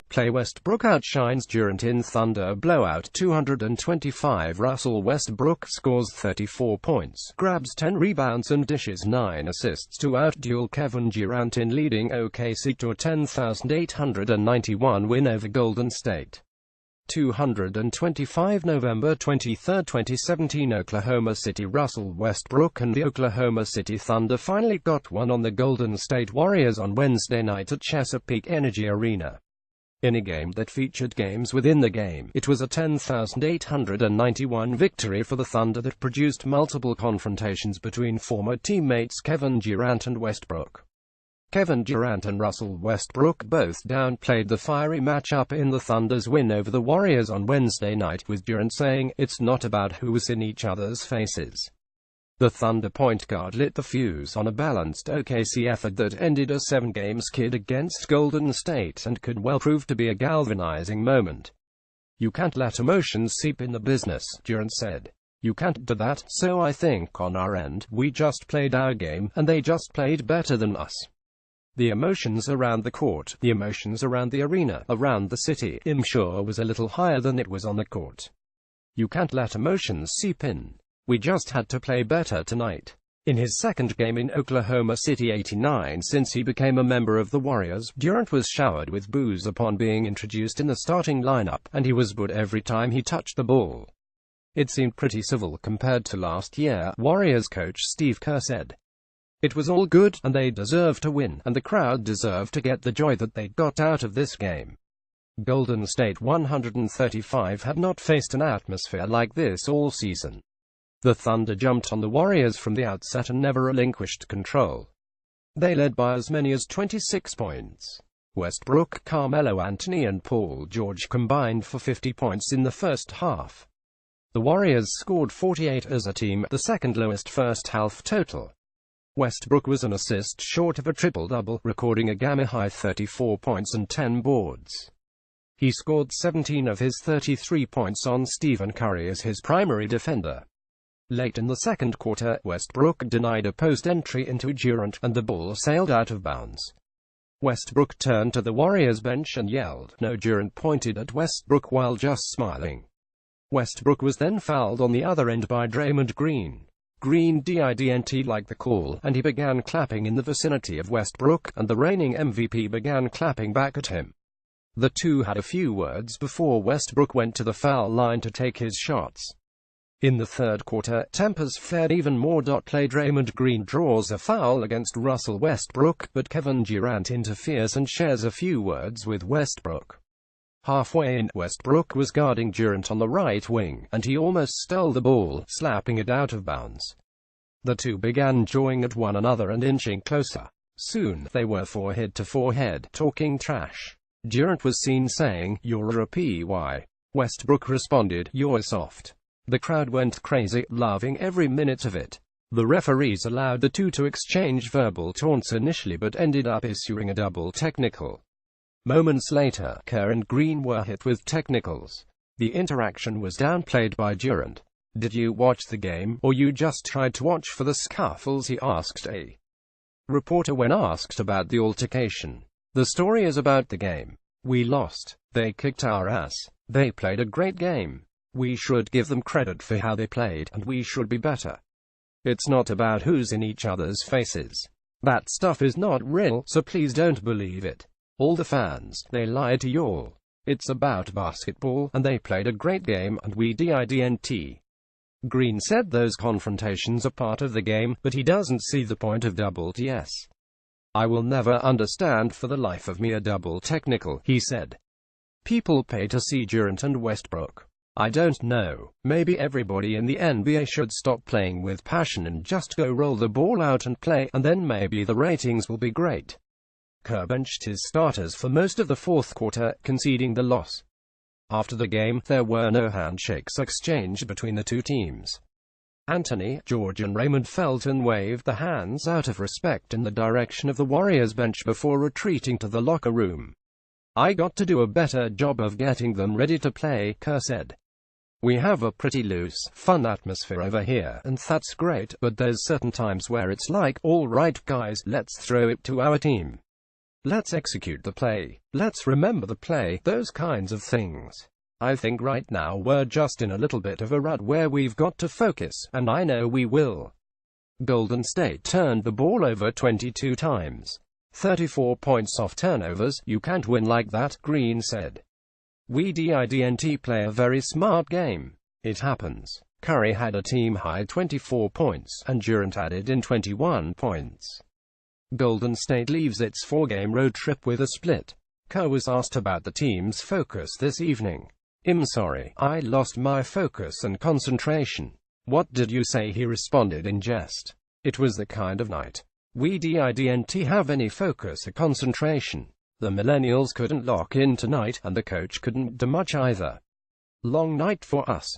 play. Westbrook outshines Durant in Thunder blowout 225. Russell Westbrook scores 34 points, grabs 10 rebounds and dishes 9 assists to outduel Kevin Durant in leading OKC to a 10,891 win over Golden State. 225 November 23, 2017 Oklahoma City. Russell Westbrook and the Oklahoma City Thunder finally got one on the Golden State Warriors on Wednesday night at Chesapeake Energy Arena. In a game that featured games within the game, it was a 10,891 victory for the Thunder that produced multiple confrontations between former teammates Kevin Durant and Westbrook. Kevin Durant and Russell Westbrook both downplayed the fiery matchup in the Thunder's win over the Warriors on Wednesday night, with Durant saying, "It's not about who's in each other's faces." The Thunder point guard lit the fuse on a balanced OKC effort that ended a 7-game skid against Golden State and could well prove to be a galvanizing moment. "You can't let emotions seep in the business," Durant said. "You can't do that, so I think on our end, we just played our game, and they just played better than us. The emotions around the court, the emotions around the arena, around the city, I'm sure was a little higher than it was on the court. You can't let emotions seep in. We just had to play better tonight." In his second game in Oklahoma City 89 since he became a member of the Warriors, Durant was showered with boos upon being introduced in the starting lineup, and he was booed every time he touched the ball. "It seemed pretty civil compared to last year," Warriors coach Steve Kerr said. "It was all good, and they deserved to win, and the crowd deserved to get the joy that they got out of this game." Golden State 135 had not faced an atmosphere like this all season. The Thunder jumped on the Warriors from the outset and never relinquished control. They led by as many as 26 points. Westbrook, Carmelo Anthony and Paul George combined for 50 points in the first half. The Warriors scored 48 as a team, the second lowest first-half total. Westbrook was an assist short of a triple-double, recording a game-high 34 points and 10 boards. He scored 17 of his 33 points on Stephen Curry as his primary defender. Late in the second quarter, Westbrook denied a post entry into Durant, and the ball sailed out of bounds. Westbrook turned to the Warriors bench and yelled, "No!" Durant pointed at Westbrook while just smiling. Westbrook was then fouled on the other end by Draymond Green. Green didn't like the call, and he began clapping in the vicinity of Westbrook, and the reigning MVP began clapping back at him. The two had a few words before Westbrook went to the foul line to take his shots. In the third quarter, tempers flared even more. Play Draymond Green draws a foul against Russell Westbrook, but Kevin Durant interferes and shares a few words with Westbrook. Halfway in, Westbrook was guarding Durant on the right wing, and he almost stole the ball, slapping it out of bounds. The two began jawing at one another and inching closer. Soon, they were forehead to forehead, talking trash. Durant was seen saying, "You're a PY." Westbrook responded, "You're soft." The crowd went crazy, loving every minute of it. The referees allowed the two to exchange verbal taunts initially but ended up issuing a double technical. Moments later, Kerr and Green were hit with technicals. The interaction was downplayed by Durant. "Did you watch the game, or you just tried to watch for the scuffles?" he asked a reporter when asked about the altercation. "The story is about the game. We lost. They kicked our ass. They played a great game. We should give them credit for how they played, and we should be better. It's not about who's in each other's faces. That stuff is not real, so please don't believe it. All the fans, they lied to y'all. It's about basketball, and they played a great game, and we didn't." Green said those confrontations are part of the game, but he doesn't see the point of double TS. "I will never understand for the life of me a double technical," he said. "People pay to see Durant and Westbrook. I don't know, maybe everybody in the NBA should stop playing with passion and just go roll the ball out and play, and then maybe the ratings will be great." Kerr benched his starters for most of the fourth quarter, conceding the loss. After the game, there were no handshakes exchanged between the two teams. Anthony, George and Raymond Felton waved the hands out of respect in the direction of the Warriors bench before retreating to the locker room. "I got to do a better job of getting them ready to play," Kerr said. "We have a pretty loose, fun atmosphere over here, and that's great, but there's certain times where it's like, all right guys, let's throw it to our team. Let's execute the play. Let's remember the play. Those kinds of things. I think right now we're just in a little bit of a rut where we've got to focus, and I know we will. Golden State turned the ball over 22 times. 34 points off turnovers. You can't win like that, Green said. We didn't play a very smart game. It happens. Curry had a team-high 24 points, and Durant added in 21 points. Golden State leaves its four-game road trip with a split. Kerr was asked about the team's focus this evening. "I'm sorry, I lost my focus and concentration." "What did you say?" he responded in jest. "It was the kind of night. We didn't have any focus or concentration. The millennials couldn't lock in tonight, and the coach couldn't do much either. Long night for us."